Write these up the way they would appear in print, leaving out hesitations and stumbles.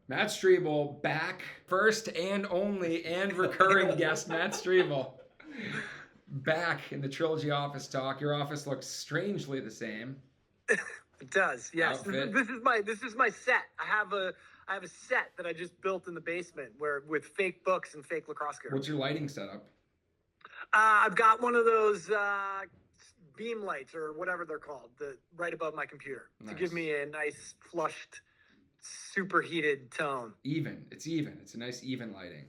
Matt Striebel back, first and only and recurring guest, Matt Striebel. Back in the Trilogy office talk. Your office looks strangely the same. It does, yes. Outfit. This is my set. I have a set that I just built in the basement with fake books and fake lacrosse gear. What's your lighting setup? I've got one of those beam lights or whatever they're called, right above my computer to give me a nice flushed, superheated tone. It's even. It's a nice even lighting.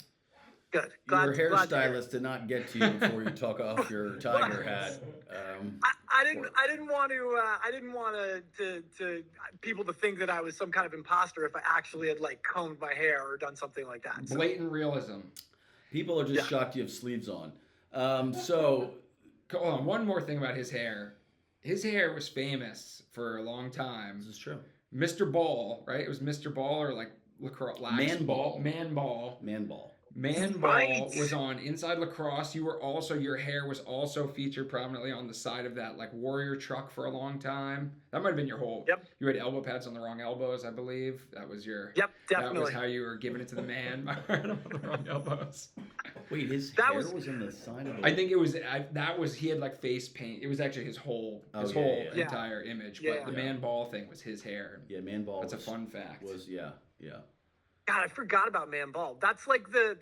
Good. Your hairstylist did not get to you before you took off your tiger hat. I didn't want to people to think that I was some kind of imposter if I actually had like combed my hair or done something like that. Blatant realism. People are just shocked you have sleeves on. So, hold on. One more thing about his hair. His hair was famous for a long time. This is true. Mr. Ball, right? It was Mr. Ball or like lacrosse. Man Ball. Man Ball. Man Ball. Man Ball was on Inside Lacrosse. Your hair was also featured prominently on the side of that like Warrior truck for a long time. That might have been your whole. Yep. You had elbow pads on the wrong elbows, I believe. That was your. Yep, definitely. That was how you were giving it to the man by wearing them on the wrong elbows. Wait, his hair was in the side of the. I think it was. He had like face paint. It was actually his whole entire image. But the Man Ball thing was his hair. Yeah, Man Ball. That's a fun fact. Yeah. God, I forgot about Man Ball. That's like the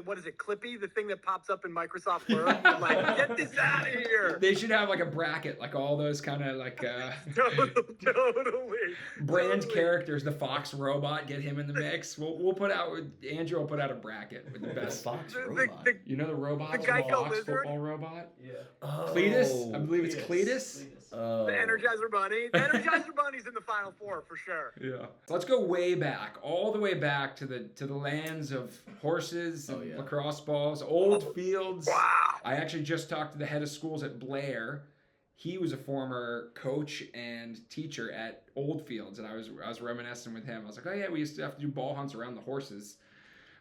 what is it, Clippy, the thing that pops up in Microsoft Word. You're like, get this out of here. They should have like a bracket, like all those kind of like totally brand characters. The Fox robot, get him in the mix. Andrew will put out a bracket with the best Fox robot. You know the robot, the Geico Fox lizard? Football robot. Yeah. Cletus, I believe it's Cletus. The Energizer Bunny. The Energizer Bunny's in the Final Four for sure. Yeah. So let's go way back, all the way back to the lands of horses and lacrosse balls, old fields. Wow. I actually just talked to the head of schools at Blair. He was a former coach and teacher at Old Fields, and I was reminiscing with him. I was like, oh yeah, we used to have to do ball hunts around the horses.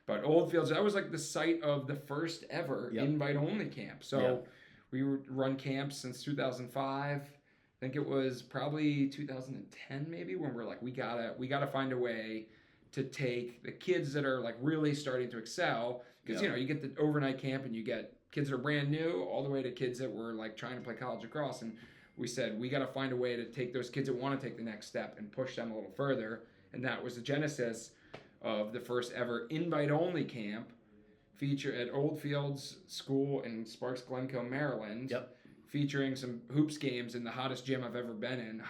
But Old Fields, that was like the site of the first ever invite-only camp. So we run camps since 2005. I think it was probably 2010 maybe when we're like, we gotta find a way to take the kids that are like really starting to excel, because you get the overnight camp and you get kids that are brand new all the way to kids that were like trying to play college lacrosse, and we said we got to find a way to take those kids that want to take the next step and push them a little further, and that was the genesis of the first ever invite-only camp feature at Old Fields School in Sparks, Glencoe, Maryland. Yep. Featuring some hoops games in the hottest gym I've ever been in.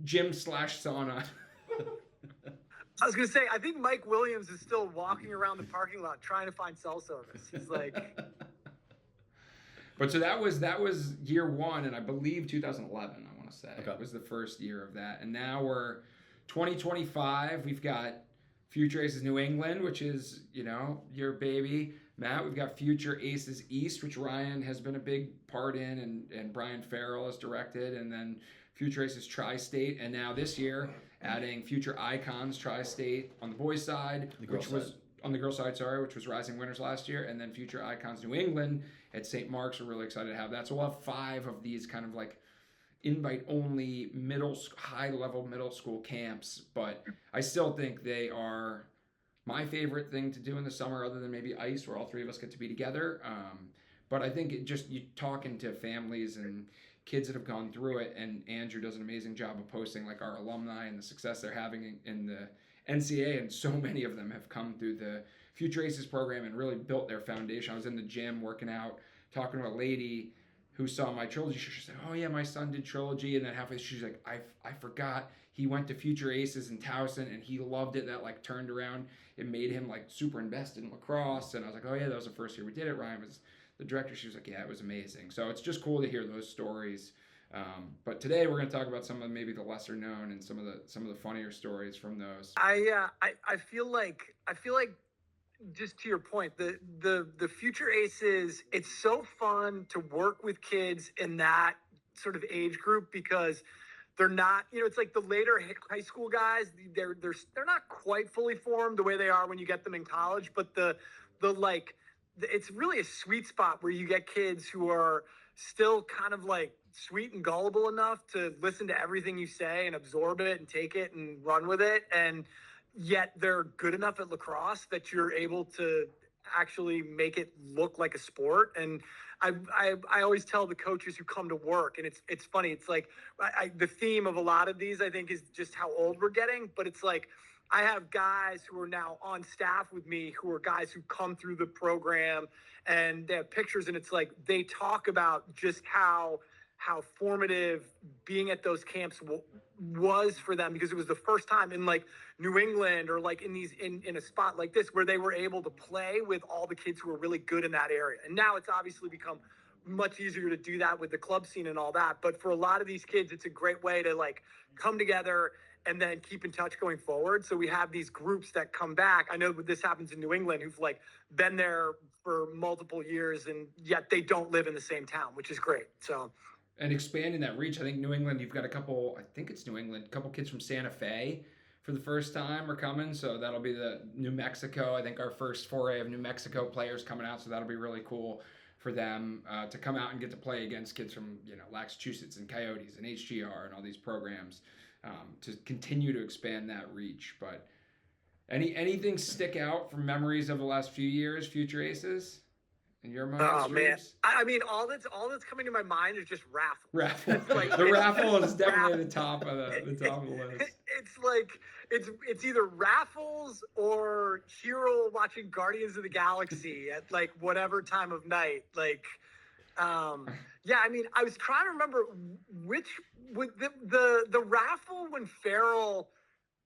Gym/sauna. I was going to say, I think Mike Williams is still walking around the parking lot trying to find cell service. He's like... But so that was year one, and I believe 2011, I want to say. Okay. It was the first year of that. And now we're 2025. We've got Future Aces New England, which is, your baby. Matt, we've got Future Aces East, which Ryan has been a big part in, and Brian Farrell has directed, and then Future Aces Tri-State, and now this year adding Future Icons Tri-State on the boys' side, on the girls' side, which was Rising Winners last year, and then Future Icons New England at St. Mark's. We're really excited to have that. So we'll have 5 of these kind of like invite-only high-level middle school camps, but I still think they are my favorite thing to do in the summer, other than maybe ice, where all 3 of us get to be together. But I think you talking to families and kids that have gone through it, and Andrew does an amazing job of posting like our alumni and the success they're having in the NCAA, and so many of them have come through the Future Aces program and really built their foundation. I was in the gym working out, talking to a lady who saw my Trilogy. She said, oh yeah, my son did Trilogy, and then halfway she's like, I forgot he went to Future Aces in Towson and he loved it. That like turned around, it made him like super invested in lacrosse. And I was like, oh yeah, that was the first year we did it. Ryan was the director. She was like, yeah, it was amazing. So it's just cool to hear those stories. But today we're going to talk about some of maybe the lesser known and some of the funnier stories from those. I feel like just to your point, the Future Aces, it's so fun to work with kids in that sort of age group, because they're not, it's like the later high school guys, they're not quite fully formed the way they are when you get them in college, but it's really a sweet spot where you get kids who are still kind of like sweet and gullible enough to listen to everything you say and absorb it and take it and run with it. And yet they're good enough at lacrosse that you're able to actually make it look like a sport. And I always tell the coaches who come to work, and it's funny. It's like the theme of a lot of these, I think, is just how old we're getting. But it's like I have guys who are now on staff with me who are guys who come through the program, and they have pictures, and it's like they talk about just how formative being at those camps was for them, because it was the first time in like New England or like in a spot like this where they were able to play with all the kids who were really good in that area. And now it's obviously become much easier to do that with the club scene and all that. But for a lot of these kids, it's a great way to like come together and then keep in touch going forward. So we have these groups that come back. I know this happens in New England, who've like been there for multiple years, and yet they don't live in the same town, which is great. So. And expanding that reach, I think New England, you've got a couple kids from Santa Fe for the first time are coming. So that'll be the New Mexico. I think our first foray of New Mexico players coming out. So that'll be really cool for them to come out and get to play against kids from, Massachusetts and Coyotes and HGR and all these programs to continue to expand that reach. But anything stick out from memories of the last few years, future aces? In your mind? Oh man, I mean, all that's coming to my mind is just raffle. Raffle. Like, the raffle is definitely the top of the list. It's like it's either raffles or Hero watching Guardians of the Galaxy at like whatever time of night. Like, yeah. I mean, I was trying to remember which with the raffle when Farrell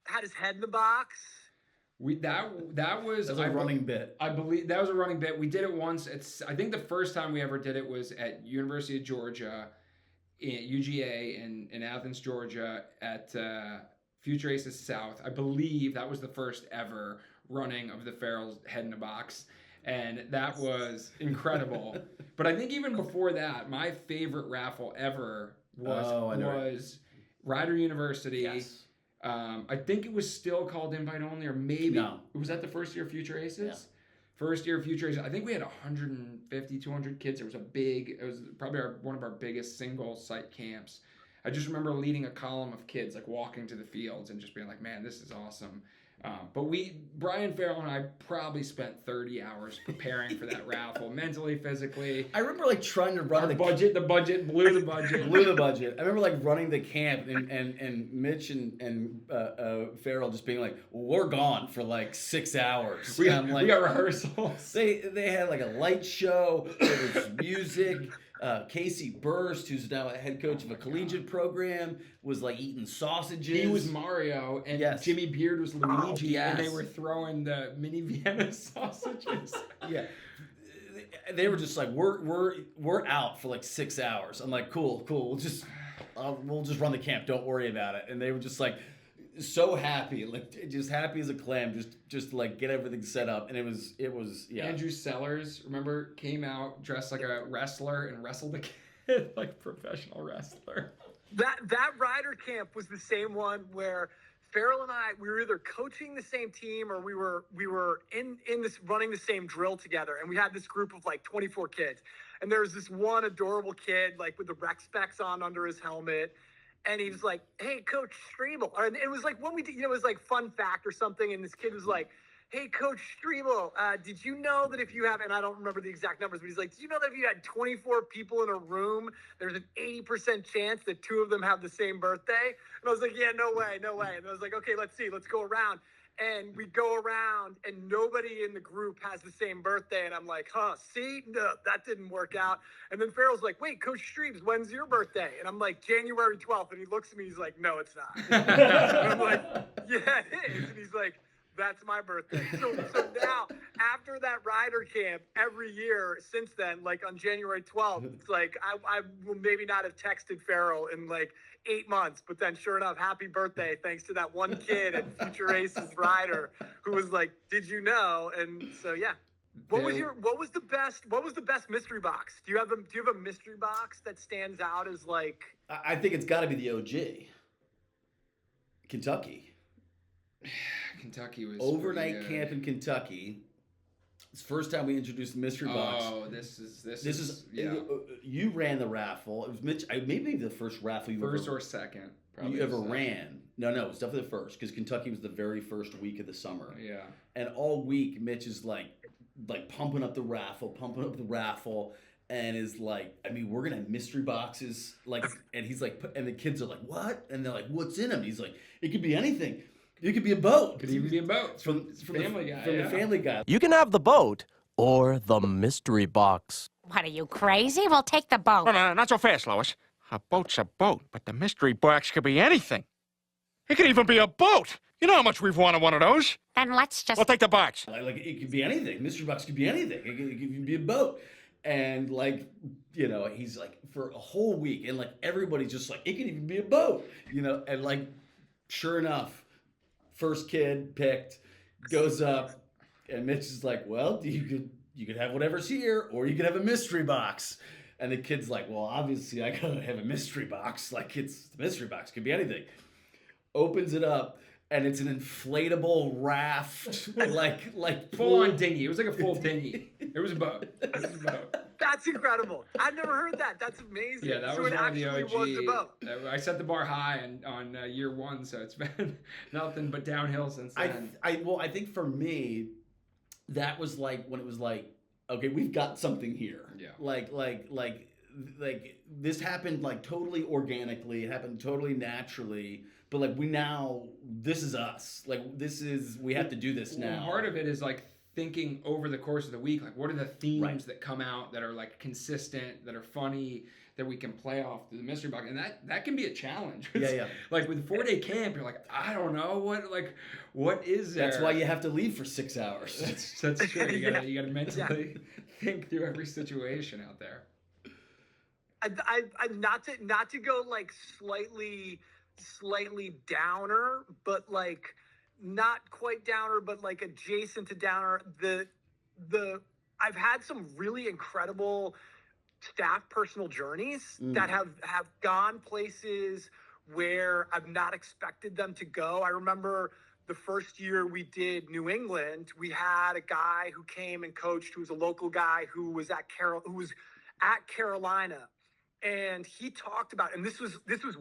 had his head in the box. That was a running bit. I believe that was a running bit. We did it once. I think the first time we ever did it was at University of Georgia, UGA in Athens, Georgia, at Future Aces South. I believe that was the first ever running of the Farrell's head in a box, and that was incredible. But I think even before that, my favorite raffle ever was Rider University. Yes. I think it was still called invite only, or maybe was that the first year of Future Aces? Yeah. First year of Future Aces. I think we had 150, 200 kids. It was probably one of our biggest single site camps. I just remember leading a column of kids, like walking to the fields and just being like, man, this is awesome. But Brian Farrell and I probably spent 30 hours preparing for that raffle, mentally, physically. I remember like trying to run the budget blew the budget. Blew the budget. I remember like running the camp and Mitch and Farrell just being like, well, we're gone for like 6 hours. We got rehearsals. They had like a light show, there was music. Casey Burst, who's now a head coach of a collegiate program, was like eating sausages. He was Mario, and Jimmy Beard was Luigi, and they were throwing the mini Vienna sausages. Yeah, they were just like, we're out for like 6 hours. I'm like, cool. We'll just run the camp. Don't worry about it. And they were just like so happy, like just happy as a clam, just like get everything set up. And it was Andrew Sellers, remember, came out dressed like a wrestler and wrestled a kid like professional wrestler. That rider camp was the same one where Farrell and I, we were either coaching the same team or we were in this running the same drill together, and we had this group of like 24 kids, and there was this one adorable kid like with the rec specs on under his helmet. And he was like, hey, Coach Striebel. And it was like when we did, it was like fun fact or something. And this kid was like, hey, Coach Striebel, did you know that if you have, and I don't remember the exact numbers, but he's like, did you know that if you had 24 people in a room, there's an 80% chance that 2 of them have the same birthday? And I was like, yeah, no way. And I was like, okay, let's see, let's go around. And we go around and nobody in the group has the same birthday. And I'm like, see, no, that didn't work out. And then Farrell's like, wait, Coach Streebs, when's your birthday? And I'm like, January 12th. And he looks at me, he's like, no, it's not. And I'm like, yeah, it is. And he's like, that's my birthday. So now, after that rider camp, every year since then, like on January 12th, it's like I will maybe not have texted Farrell in like 8 months, but then sure enough, happy birthday, thanks to that one kid at Future Aces rider who was like, did you know? And so yeah. What was the best mystery box? Do you have a mystery box that stands out as like? I think it's got to be the OG. Kentucky. Kentucky was overnight camp in Kentucky. It's the first time we introduced the mystery box. Oh, this is yeah. You ran the raffle. It was Mitch. Maybe the first raffle you first or second. you ever ran. No, it was definitely the first, because Kentucky was the very first week of the summer. Yeah. And all week, Mitch is like pumping up the raffle, and is like, I mean, we're gonna have mystery boxes, and he's like, and the kids are like, what? And they're like, what's in them? He's like, it could be anything. It could be a boat. Could even be a boat. From Family Guy. From the Family Guy. You can have the boat or the mystery box. What, are you crazy? We'll take the boat. No, not so fast, Lois. A boat's a boat, but the mystery box could be anything. It could even be a boat. You know how much we've wanted one of those. Then let's just... We'll take the box. Like it could be anything. Mystery box could be anything. It could even be a boat. And he's like, for a whole week, and everybody's just like, it could even be a boat, and sure enough, first kid picked goes up, and Mitch is like, well, you could have whatever's here, or you could have a mystery box. And the kid's like, well, obviously I gotta have a mystery box. It's the mystery box, could be anything. Opens it up, and it's an inflatable raft, full on dinghy. It was like a full dinghy. It was a boat. That's incredible. I've never heard that. That's amazing. Yeah, that so was it one of the actually OG. was a boat. I set the bar high on year one, so it's been nothing but downhill since then. I think for me, that was when it was okay, we've got something here. Yeah. This happened totally organically. It happened totally naturally. But this is us. We have to do this now. Part of it is thinking over the course of the week, what are the themes that come out that are consistent, that are funny, that we can play off through the mystery box, and that can be a challenge. Yeah. With 4-day camp, you're I don't know what is there. That's why you have to leave for 6 hours. That's true. You gotta mentally think through every situation out there. I not to go slightly downer, but not quite downer, but adjacent to downer. I've had some really incredible staff personal journeys that have gone places where I've not expected them to go. I remember the first year we did New England, we had a guy who came and coached, who was a local guy who was at Carolina. And he talked about, and this was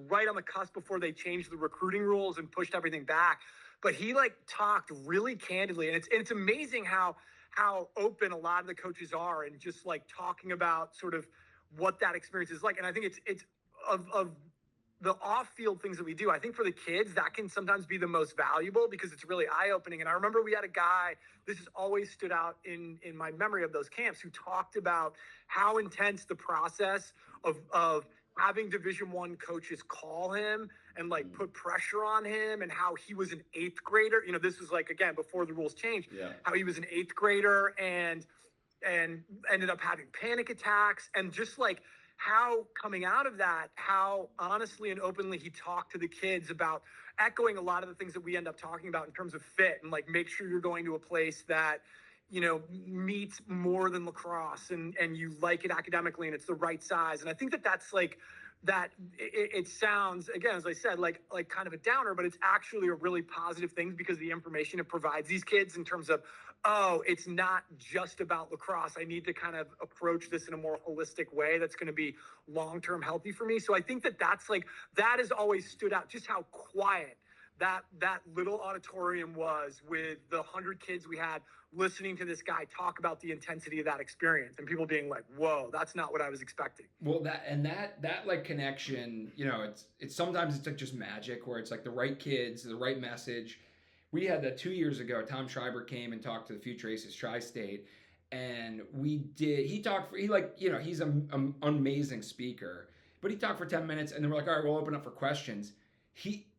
right on the cusp before they changed the recruiting rules and pushed everything back. But he talked really candidly, and it's amazing how open a lot of the coaches are, and just talking about sort of what that experience is like. And I think it's of the off-field things that we do. I think for the kids, that can sometimes be the most valuable because it's really eye-opening. And I remember we had a guy, this has always stood out in my memory of those camps, who talked about how intense the process of having Division I coaches call him and put pressure on him, and how he was an 8th grader. This was again, before the rules changed, how he was an 8th grader and ended up having panic attacks, and just how coming out of that, how honestly and openly he talked to the kids about echoing a lot of the things that we end up talking about in terms of fit, and make sure you're going to a place that meets more than lacrosse, and you like it academically, and it's the right size. And I think that's that it sounds, again, as I said, like kind of a downer, but it's actually a really positive thing because the information it provides these kids in terms of, oh, it's not just about lacrosse. I need to kind of approach this in a more holistic way that's going to be long-term healthy for me. So I think that's that has always stood out, just how quiet that little auditorium was with the 100 kids we had listening to this guy talk about the intensity of that experience, and people being like, whoa, that's not what I was expecting. Well, that connection, it's sometimes it's just magic, where it's the right kids, the right message. We had that 2 years ago. Tom Schreiber came and talked to the Future Aces Tri-State, and he's an amazing speaker, but he talked for 10 minutes, and then we're all right, we'll open up for questions.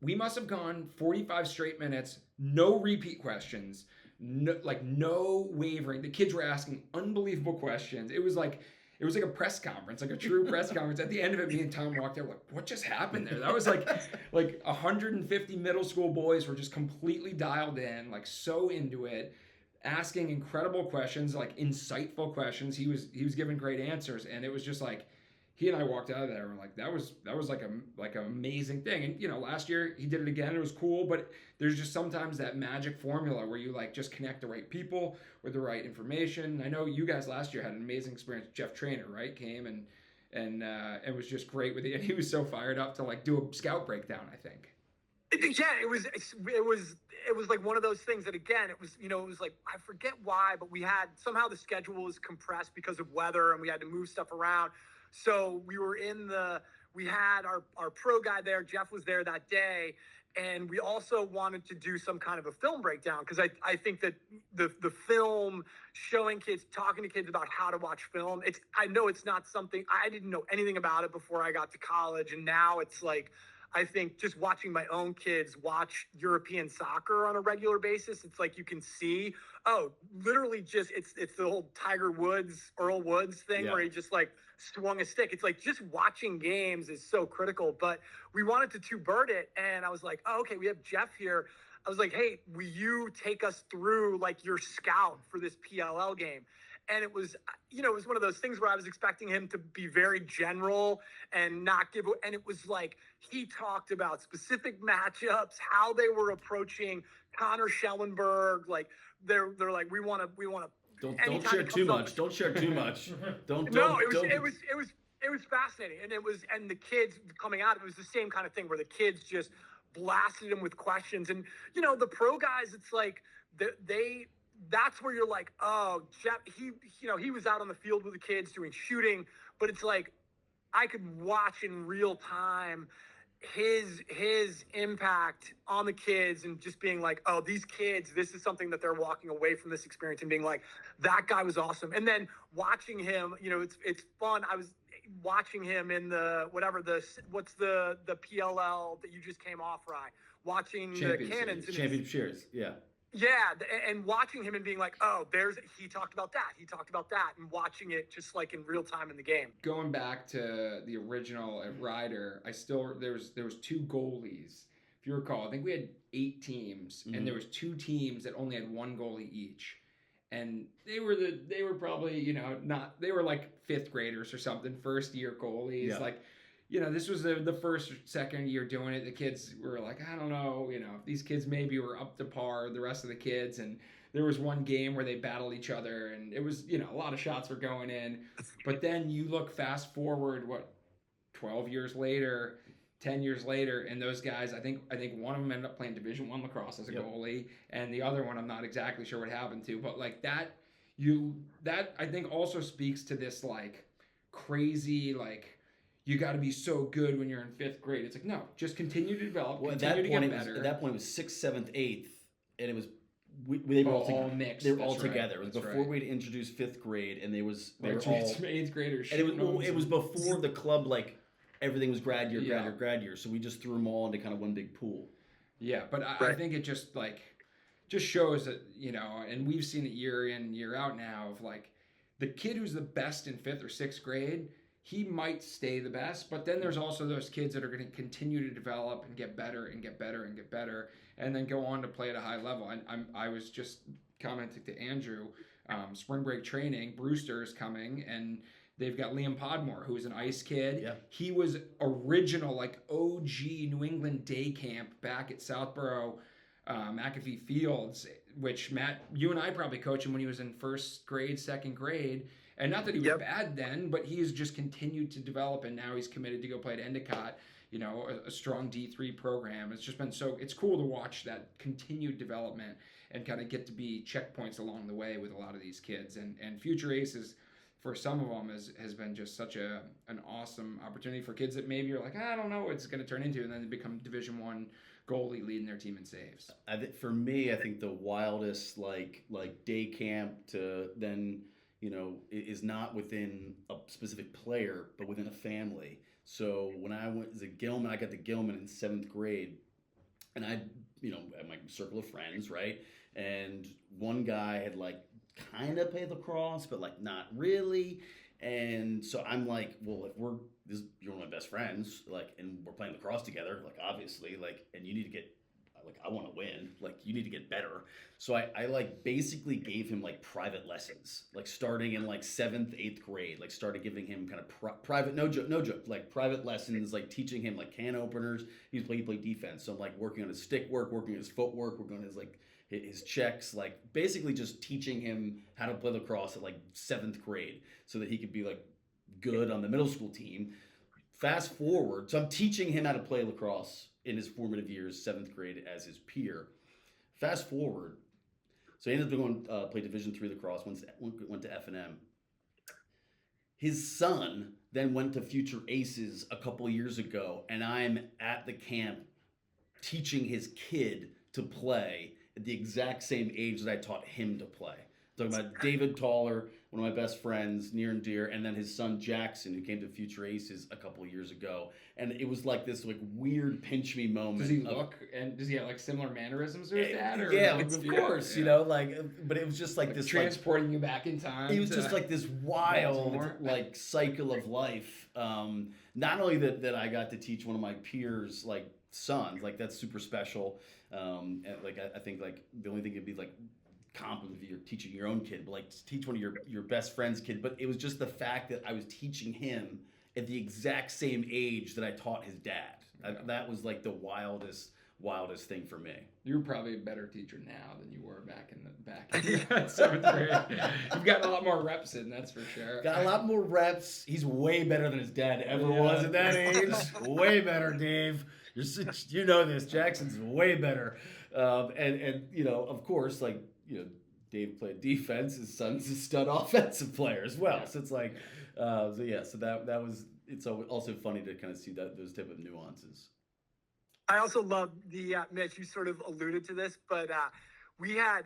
We must have gone 45 straight minutes, no repeat questions, no wavering. The kids were asking unbelievable questions. It was like a press conference, a true press conference. At the end of it, me and Tom walked there, what just happened there? That was like 150 middle school boys were just completely dialed in, so into it, asking incredible questions, insightful questions. He was giving great answers, and it was just he and I walked out of there and that was an amazing thing. And last year he did it again. It was cool, but there's just sometimes that magic formula where you just connect the right people with the right information. I know you guys last year had an amazing experience. Jeff Trainor, right, came and and it was just great with it. And he was so fired up to like do a scout breakdown, I think. Yeah, it was like one of those things that, again, it was, it was like, I forget why, but we had somehow the schedule was compressed because of weather and we had to move stuff around. So we had our pro guy there. Jeff was there that day. And we also wanted to do some kind of a film breakdown because I think that the film, showing kids, talking to kids about how to watch film, I know it's not something, I didn't know anything about it before I got to college. And now it's like, I think just watching my own kids watch European soccer on a regular basis, it's like you can see, literally just it's the whole Earl Woods thing where he just like swung a stick. It's like just watching games is so critical. But we wanted to two-bird it, and I was like, oh, okay, we have Jeff here. I was like, hey, will you take us through like your scout for this PLL game? And it was, it was one of those things where I was expecting him to be very general and not give, and it was like, he talked about specific matchups, how they were approaching Connor Schellenberg. Like they're like, we want to. Don't share too much. Don't share too much. Don't. It was fascinating. And the kids coming out, it was the same kind of thing where the kids just blasted him with questions. And, the pro guys, it's like that's where you're like, oh, Jeff, he was out on the field with the kids doing shooting, but it's like I could watch in real time his impact on the kids and just being like, oh, these kids, this is something that they're walking away from this experience and being like, that guy was awesome. And then watching him, it's fun. I was watching him in what's the PLL that you just came off, Rye, watching the Cannons. Championship Series, yeah. Yeah, and watching him and being like, oh, he talked about that, and watching it just like in real time in the game. Going back to the original at Ryder, there was two goalies. If you recall, I think we had 8 teams, and there was 2 teams that only had one goalie each, and they were probably they were like 5th graders or something, first year goalies, like. This was the first or second year doing it. The kids were like, I don't know, these kids maybe were up to par the rest of the kids. And there was one game where they battled each other, and it was, a lot of shots were going in. But then you look fast forward, 12 years later, 10 years later, and those guys, I think one of them ended up playing Division I lacrosse as a goalie, and the other one I'm not exactly sure what happened to. But like that I think also speaks to this like crazy like. You got to be so good when you're in 5th grade. It's like, no, just continue to develop. Well, continue to get better. At that point, it was 6th, 7th, 8th, and it was they were all mixed. They were all together. It was before we'd introduced 5th grade, and they were all 8th graders. And it was before the club, like everything was grad year. So we just threw them all into kind of one big pool. Yeah, but I think it just shows that and we've seen it year in year out now of like the kid who's the best in 5th or 6th grade. He might stay the best, but then there's also those kids that are going to continue to develop and get better and get better and get better, and then go on to play at a high level. I was just commenting to Andrew, spring break training, Brewster is coming, and they've got Liam Podmore, who is an ice kid. Yeah. He was original, like OG New England day camp back at Southborough, McAfee Fields, which Matt, you and I probably coached him when he was in 1st grade, 2nd grade. And not that he was bad then, but he has just continued to develop, and now he's committed to go play at Endicott, a strong D3 program. It's just been it's cool to watch that continued development and kind of get to be checkpoints along the way with a lot of these kids. And Future Aces, for some of them, has been just such an awesome opportunity for kids that maybe you're like, I don't know what it's going to turn into, and then they become Division I goalie leading their team in saves. For me, I think the wildest like day camp to then – is not within a specific player, but within a family. So when I went as a Gilman, I got to Gilman in 7th grade, and I, had my circle of friends, right? And one guy had like kind of played lacrosse, but like not really. And so I'm like, well, if you're one of my best friends, like, and we're playing lacrosse together, like obviously, like, and you need to get. Like, I want to win. Like, you need to get better. So I like basically gave him like private lessons, like starting in like 7th, 8th grade, like started giving him kind of private, no joke, like private lessons, like teaching him like can openers. He played defense. So I'm like working on his stick work, working on his footwork, working on his checks, like basically just teaching him how to play lacrosse at like 7th grade so that he could be like good on the middle school team. Fast forward, so I'm teaching him how to play lacrosse in his formative years, 7th grade, as his peer. Fast forward, so he ended up going play Division III lacrosse, went to F&M. His son then went to Future Aces a couple years ago, and I'm at the camp teaching his kid to play at the exact same age that I taught him to play. Talking about David Taller, one of my best friends, near and dear, and then his son Jackson, who came to Future Aces a couple years ago, and it was like this weird pinch me moment. Does he look and does he have similar mannerisms to his dad? Or yeah, of course, yeah. but it was just like this transporting you back in time. It was just like this wild cycle of life. Not only that I got to teach one of my peers sons, that's super special. And, I think the only thing it'd be compliment if you're teaching your own kid, but teach one of your best friend's kid. But it was just the fact that I was teaching him at the exact same age that I taught his dad. That was the wildest thing for me. You're probably a better teacher now than you were back in 7th grade. You've gotten a lot more reps in, that's for sure. Got a lot more reps. He's way better than his dad ever was at that age. Way better, Dave. You know this. Jackson's way better. And of course, Dave played defense. His son's a stud offensive player as well. So it's that was. It's also funny to kind of see those type of nuances. I also love the Mitch. You sort of alluded to this, but we had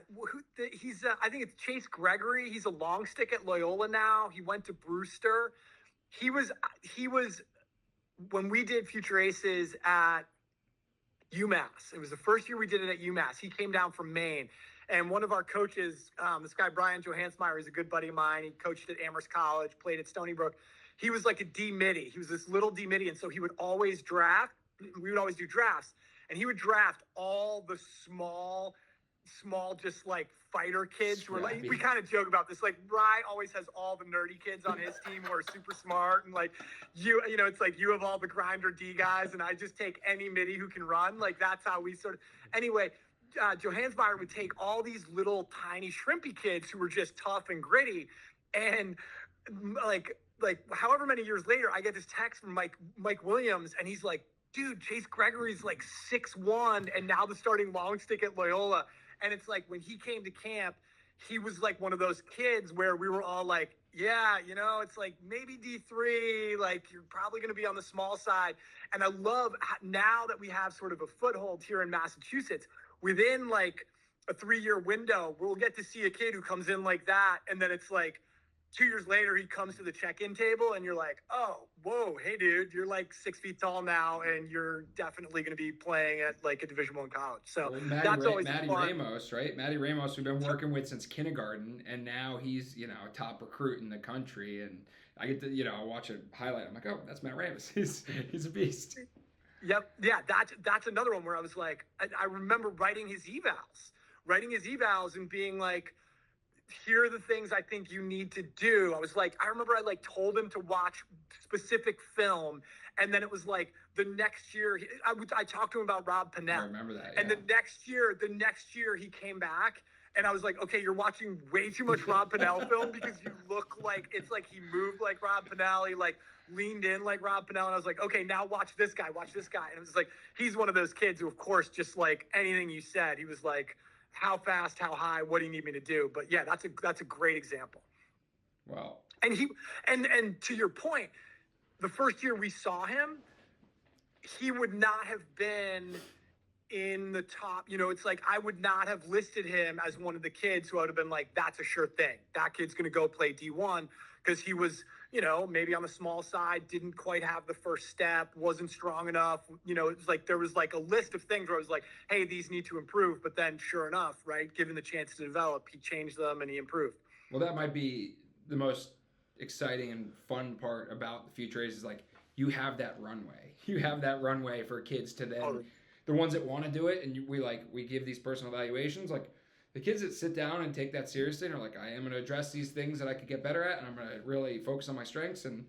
he's I think it's Chase Gregory. He's a long stick at Loyola now. He went to Brewster. He was when we did Future Aces at UMass. It was the first year we did it at UMass. He came down from Maine. And one of our coaches, this guy, Brian Johansmeyer, is a good buddy of mine. He coached at Amherst College, played at Stony Brook. He was like a D midi. He was this little D midi. And so he would always draft. We would always do drafts. And he would draft all the small, just fighter kids who were we kind of joke about this. Rye always has all the nerdy kids on his team who are super smart. And it's you have all the grinder D guys. And I just take any midi who can run. That's how we anyway. Johansmeyer would take all these little tiny shrimpy kids who were just tough and gritty, and however many years later, I get this text from Mike Williams, and he's like, "Dude, Chase Gregory's 6'1", and now the starting long stick at Loyola." And it's when he came to camp, he was one of those kids where we were all yeah, it's maybe D3, you're probably going to be on the small side. And I love now that we have sort of a foothold here in Massachusetts. Within a 3-year window, we'll get to see a kid who comes in like that. And then it's 2 years later, he comes to the check-in table and you're oh, whoa, hey dude, you're 6 feet tall now. And you're definitely going to be playing at a Division I college. So that's always Matty fun. Ramos, right? Matty Ramos, we've been working with since kindergarten. And now he's, a top recruit in the country. And I get to, I watch a highlight. I'm oh, that's Matt Ramos. He's a beast. Yep. Yeah, that's another one where I was I remember writing his evals and being here are the things I think you need to do. I was I remember I told him to watch specific film, and then it was the next year I talked to him about Rob Pennell. I remember that. And the next year he came back. And I was okay, you're watching way too much Rob Pennell film because you look it's he moved like Rob Pennell. He leaned in like Rob Pennell. And I was okay, now watch this guy. And it was he's one of those kids who, of course, just anything you said, he was how fast, how high, what do you need me to do? But yeah, that's a great example. Wow. And and to your point, the first year we saw him, he would not have been in the top, I would not have listed him as one of the kids who I would have been that's a sure thing. That kid's going to go play D1 because he was, maybe on the small side, didn't quite have the first step, wasn't strong enough. It was there was a list of things where I was hey, these need to improve. But then sure enough, right, given the chance to develop, he changed them and he improved. Well, that might be the most exciting and fun part about the Future Aces is you have that runway. You have that runway for kids to then... The ones that want to do it, and we give these personal evaluations. The kids that sit down and take that seriously and are I am going to address these things that I could get better at, and I'm going to really focus on my strengths, and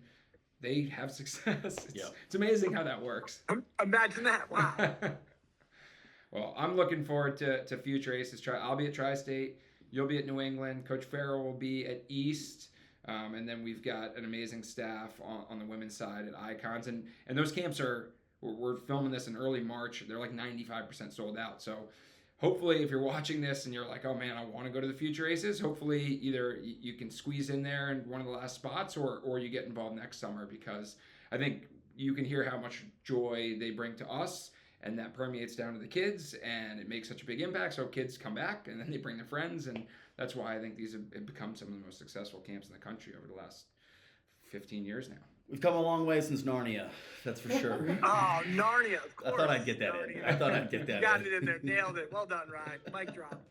they have success. It's amazing how that works. Imagine that! Wow. Well, I'm looking forward to Future Aces. I'll be at Tri-State. You'll be at New England. Coach Farrell will be at East. And then we've got an amazing staff on the women's side at Icons. And those camps we're filming this in early March. They're like 95% sold out. So hopefully if you're watching this and you're like, oh man, I want to go to the Future Aces, hopefully either you can squeeze in there in one of the last spots or you get involved next summer, because I think you can hear how much joy they bring to us, and that permeates down to the kids, and it makes such a big impact. So kids come back and then they bring their friends, and that's why I think these have become some of the most successful camps in the country over the last 15 years now. We've come a long way since Narnia, that's for sure. Oh, Narnia, of course. I thought I'd get that Narnia. in. I thought I'd get that You got it in there. Nailed it. Well done, Ryan. Mic drop.